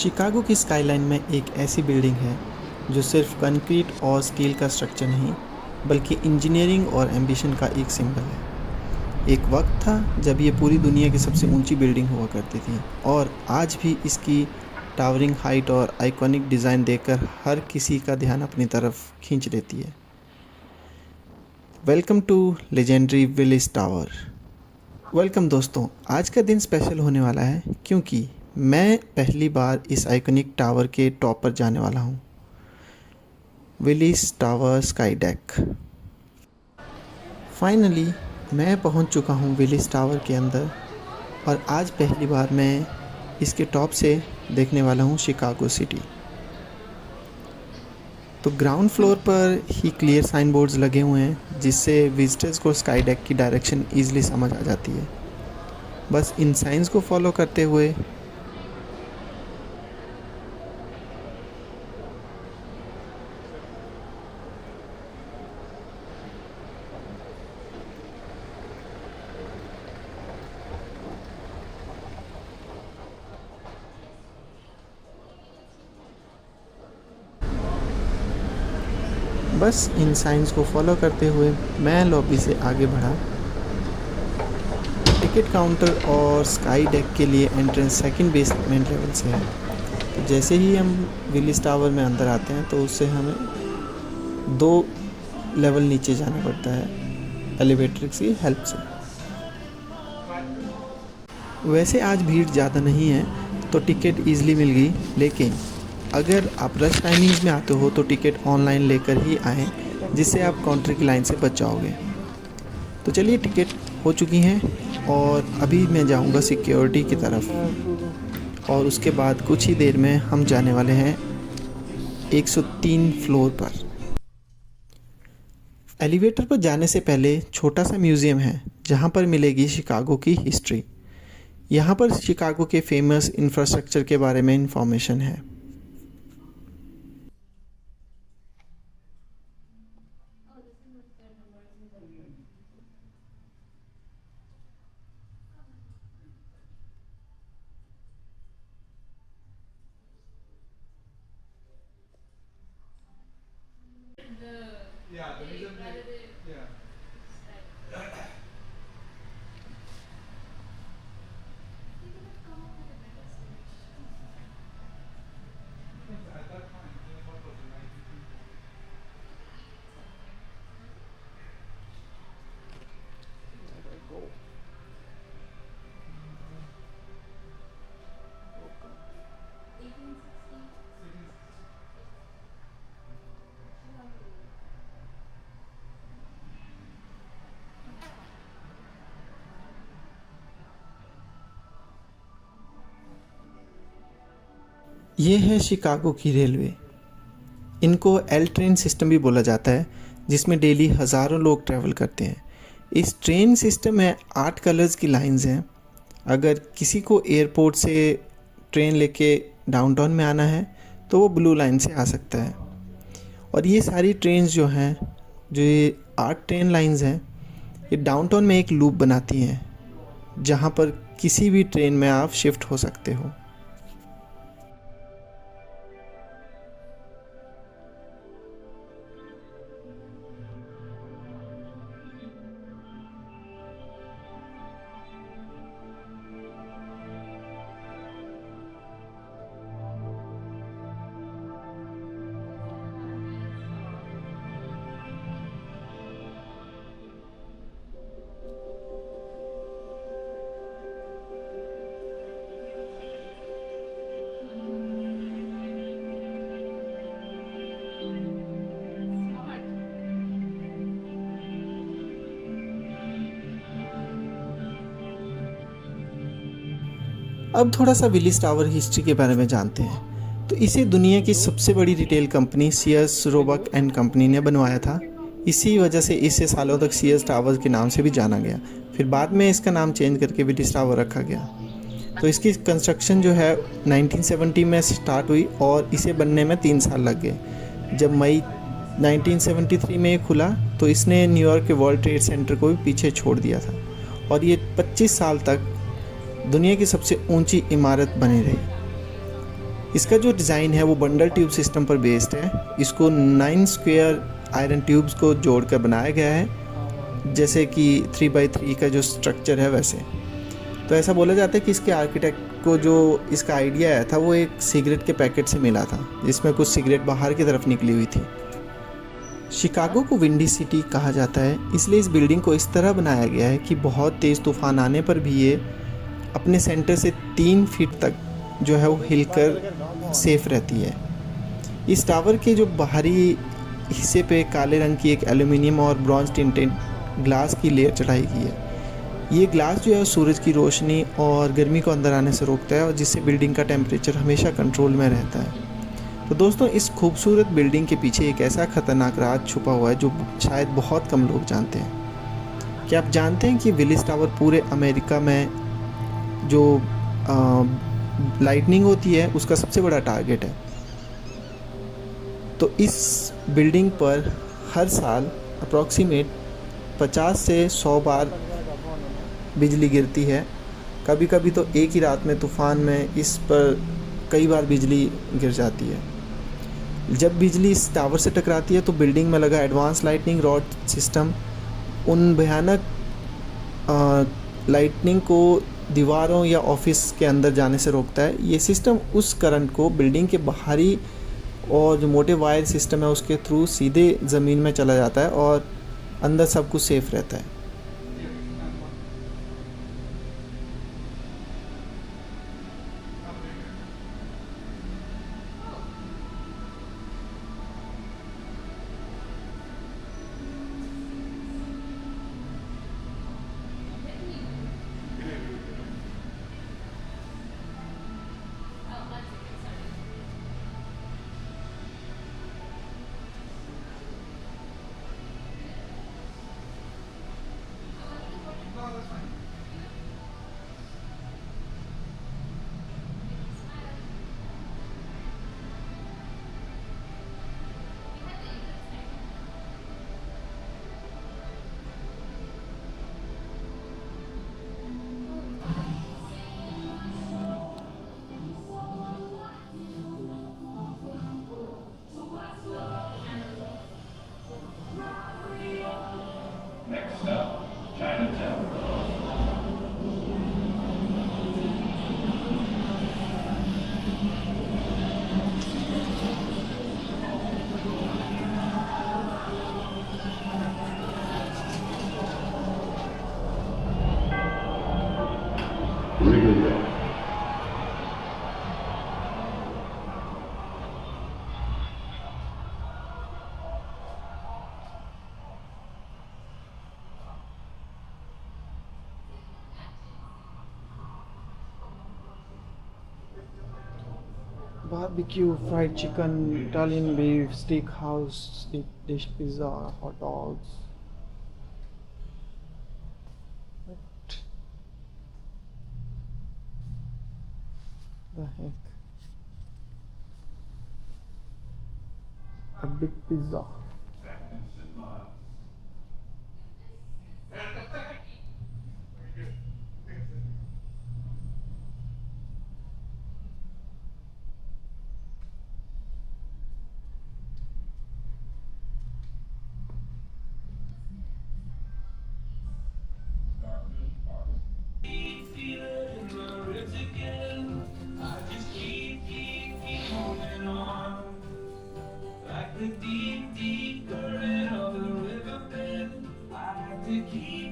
Chicago की skyline में एक ऐसी बिल्डिंग है जो सिर्फ कंक्रीट और स्टील का स्ट्रक्चर नहीं बल्कि इंजीनियरिंग और एम्बिशन का एक सिंबल है। एक वक्त था जब ये पूरी दुनिया की सबसे ऊंची बिल्डिंग हुआ करती थी और आज भी इसकी टावरिंग हाइट और आइकॉनिक डिज़ाइन देखकर हर किसी का ध्यान अपनी तरफ खींच लेती है। Welcome to legendary Willis Tower. Welcome दोस्तों, आज का दिन स्पेशल होने वाला है क्योंकि मैं पहली बार इस आइकॉनिक टावर के टॉप पर जाने वाला हूँ, Willis tower sky deck. Finally मैं पहुँच चुका हूँ विलिस टावर के अंदर और आज पहली बार मैं इसके टॉप से देखने वाला हूँ शिकागो सिटी। तो ग्राउंड फ्लोर पर ही क्लियर साइन बोर्ड्स लगे हुए हैं जिससे विजिटर्स को स्काई डेक की डायरेक्शन ईजिली समझ आ जाती है। बस इन साइंस को फॉलो करते हुए मैं लॉबी से आगे बढ़ा। टिकट काउंटर और स्काई डेक के लिए एंट्रेंस सेकंड बेसमेंट लेवल से है। तो जैसे ही हम विलिस टावर में अंदर आते हैं तो उससे हमें 2 लेवल नीचे जाना पड़ता है एलिवेटर की हेल्प से। वैसे आज भीड़ ज़्यादा नहीं है तो टिकट ईज़िली मिल गई, लेकिन अगर आप रश टाइमिंग्स में आते हो तो टिकट ऑनलाइन लेकर ही आएँ जिससे आप काउंटर की लाइन से बच जाओगे। तो चलिए, टिकट हो चुकी हैं और अभी मैं जाऊंगा सिक्योरिटी की तरफ और उसके बाद कुछ ही देर में हम जाने वाले हैं 103 फ्लोर पर। एलिवेटर पर जाने से पहले छोटा सा म्यूज़ियम है जहां पर मिलेगी शिकागो की हिस्ट्री। यहां पर शिकागो के फेमस इंफ्रास्ट्रक्चर के बारे में इंफॉर्मेशन है। ये है शिकागो की रेलवे। इनको एल ट्रेन सिस्टम भी बोला जाता है जिसमें डेली हज़ारों लोग ट्रैवल करते हैं। इस ट्रेन सिस्टम में 8 कलर्स की लाइंस हैं। अगर किसी को एयरपोर्ट से ट्रेन लेके डाउनटाउन में आना है तो वो ब्लू लाइन से आ सकता है। और ये सारी ट्रेन्स जो हैं, जो ये 8 ट्रेन लाइंस हैं, ये डाउनटाउन में एक लूप बनाती हैं जहाँ पर किसी भी ट्रेन में आप शिफ्ट हो सकते हो। अब थोड़ा सा विलिस टावर हिस्ट्री के बारे में जानते हैं। तो इसे दुनिया की सबसे बड़ी retail company Sears Roebuck and company ने बनवाया था। इसी वजह से इसे सालों तक सीयर्स टावर के नाम से भी जाना गया। फिर बाद में इसका नाम चेंज करके विलिस टावर रखा गया। तो इसकी कंस्ट्रक्शन जो है 1970 में स्टार्ट हुई और इसे बनने में 3 साल लग गए। जब मई 1973 में ये खुला तो इसने न्यूयॉर्क के वर्ल्ड ट्रेड सेंटर को भी पीछे छोड़ दिया था और ये 25 साल तक दुनिया की सबसे ऊंची इमारत बनी रही। इसका जो डिज़ाइन है वो बंडल ट्यूब सिस्टम पर बेस्ड है। इसको 9 स्क्वायर आयरन ट्यूब्स को जोड़कर बनाया गया है, जैसे कि 3x3 का जो स्ट्रक्चर है वैसे। तो ऐसा बोला जाता है कि इसके आर्किटेक्ट को जो इसका आइडिया आया था वो एक सिगरेट के पैकेट से मिला था, जिसमें कुछ सिगरेट बाहर की तरफ निकली हुई थी। शिकागो को विंडी सिटी कहा जाता है, इसलिए इस बिल्डिंग को इस तरह बनाया गया है कि बहुत तेज़ तूफ़ान आने पर भी ये अपने सेंटर से 3 फीट तक जो है वो हिलकर सेफ रहती है। इस टावर के जो बाहरी हिस्से पे काले रंग की एक एल्यूमिनियम और ब्रॉन्ज टिंटेड ग्लास की लेयर चढ़ाई गई है। ये ग्लास जो है सूरज की रोशनी और गर्मी को अंदर आने से रोकता है, और जिससे बिल्डिंग का टेम्परेचर हमेशा कंट्रोल में रहता है। तो दोस्तों, इस खूबसूरत बिल्डिंग के पीछे एक ऐसा खतरनाक राज छुपा हुआ है जो शायद बहुत कम लोग जानते हैं। क्या आप जानते हैं कि विलिस टावर पूरे अमेरिका में जो लाइटनिंग होती है उसका सबसे बड़ा टारगेट है। तो इस बिल्डिंग पर हर साल अप्रॉक्सीमेट 50 से 100 बार बिजली गिरती है। कभी कभी तो एक ही रात में तूफ़ान में इस पर कई बार बिजली गिर जाती है। जब बिजली इस टावर से टकराती है तो बिल्डिंग में लगा एडवांस लाइटनिंग रॉड सिस्टम उन भयानक लाइटनिंग को दीवारों या ऑफिस के अंदर जाने से रोकता है। ये सिस्टम उस करंट को बिल्डिंग के बाहरी और जो मोटे वायर सिस्टम है उसके थ्रू सीधे ज़मीन में चला जाता है, और अंदर सब कुछ सेफ रहता है। Next up, Chinatown. Wrigley Road. Barbecue, fried chicken, Italian beef, steakhouse, deep dish pizza, hot dogs. What the heck? A big pizza. The deep, deep current of the riverbed. I like to keep.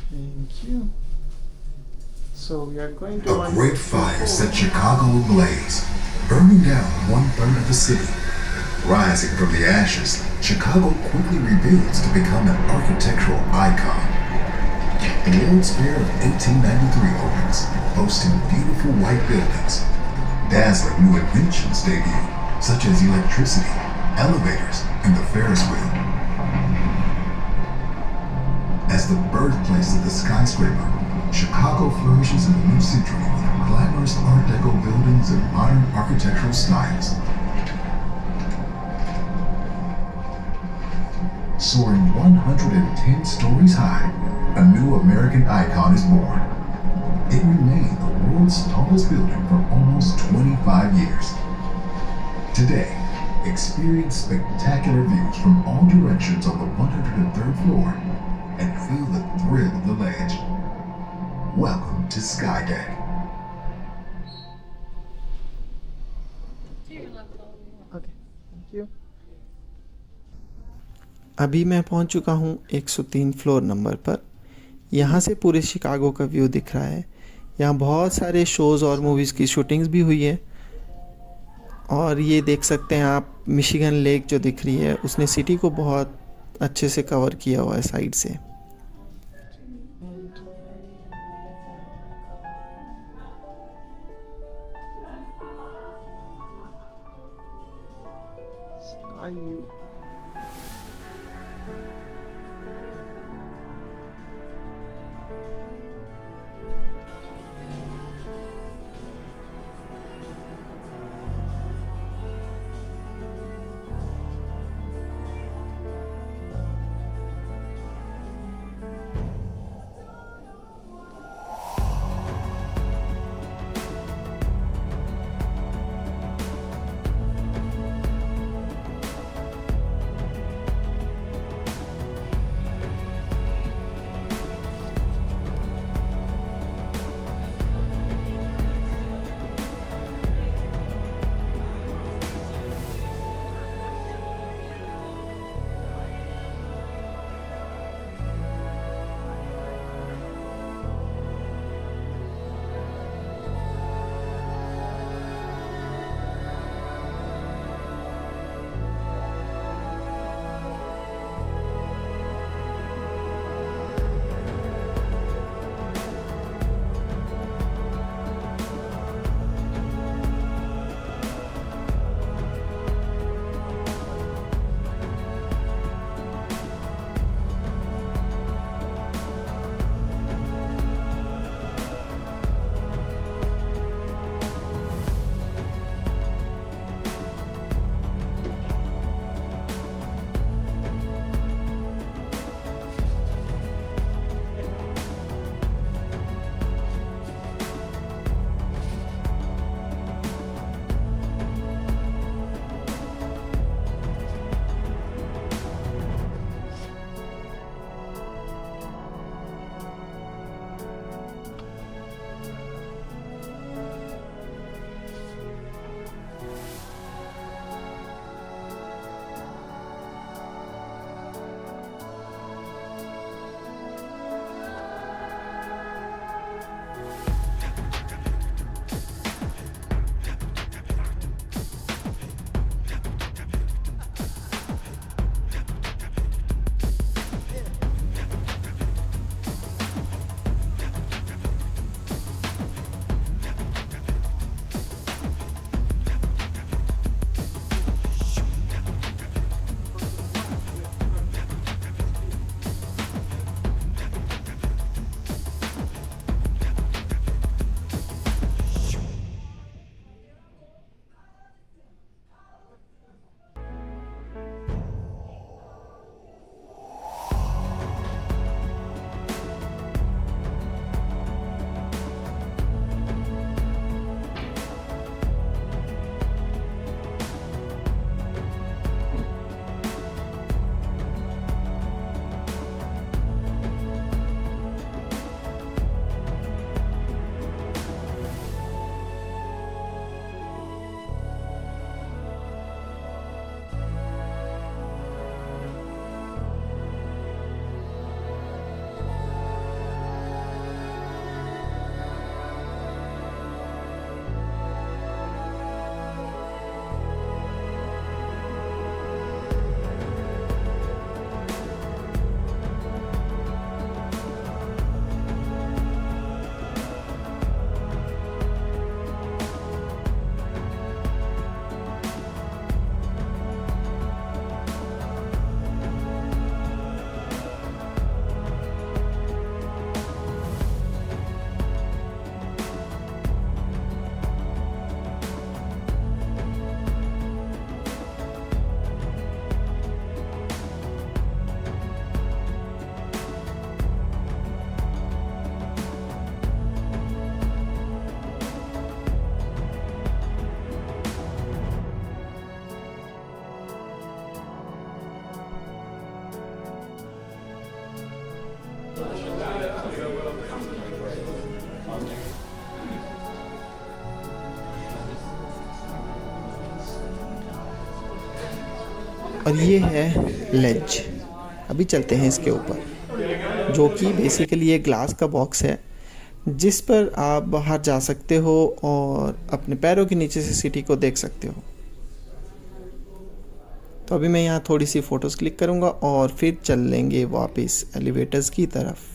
Thank you. So we are going to A great fire set Chicago ablaze, burning down 1/3 of the city. Rising from the ashes, Chicago quickly rebuilds to become an architectural icon. The World's Fair of 1893 opens, boasting beautiful white buildings. Dazzling new inventions debut, such as electricity, elevators, and the Ferris wheel. As the birthplace of the skyscraper, Chicago flourishes in the new century with glamorous Art Deco buildings and modern architectural styles. Soaring 110 stories high, a new American icon is born. It remained the world's tallest building for almost 25 years. Today, experience spectacular views from all directions on the 103rd floor and feel the thrill of the ledge. Welcome to Skydeck. अभी मैं पहुंच चुका हूं 103 floor number पर। यहाँ से पूरे Chicago का व्यू दिख रहा है। यहाँ बहुत सारे शोज़ और मूवीज़ की शूटिंग्स भी हुई है। और ये देख सकते हैं आप, मिशिगन लेक जो दिख रही है उसने सिटी को बहुत अच्छे से कवर किया हुआ है साइड से। और ये है लेज। अभी चलते हैं इसके ऊपर, जो कि बेसिकली ये ग्लास का बॉक्स है जिस पर आप बाहर जा सकते हो और अपने पैरों के नीचे से सिटी को देख सकते हो। तो अभी मैं यहाँ थोड़ी सी फ़ोटोज़ क्लिक करूँगा और फिर चल लेंगे वापस एलिवेटर्स की तरफ।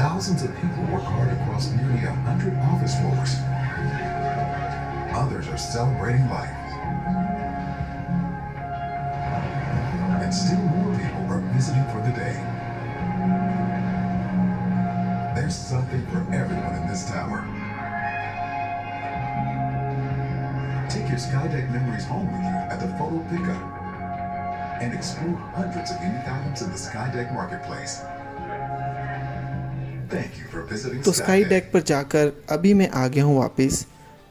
Thousands of people work hard across nearly 100 office floors. Others are celebrating life. And still more people are visiting for the day. There's something for everyone in this tower. Take your Skydeck memories home with you at the photo pickup and explore hundreds of unique items in the Skydeck marketplace. Thank you for visiting तो sky deck पर जाकर अभी मैं आ गया हूँ वापस।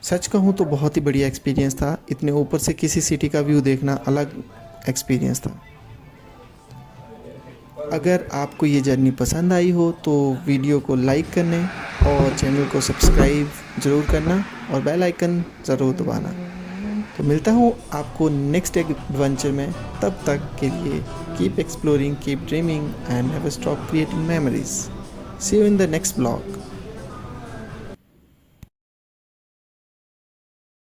सच कहूँ तो बहुत ही बढ़िया एक्सपीरियंस था। इतने ऊपर से किसी सिटी का व्यू देखना अलग एक्सपीरियंस था। अगर आपको ये जर्नी पसंद आई हो तो वीडियो को लाइक करने और चैनल को सब्सक्राइब ज़रूर करना और बेल आइकन ज़रूर दबाना। तो मिलता हूँ आपको नेक्स्ट एडवेंचर में। तब तक के लिए keep exploring, keep dreaming and never stop creating memories. See you in the next vlog.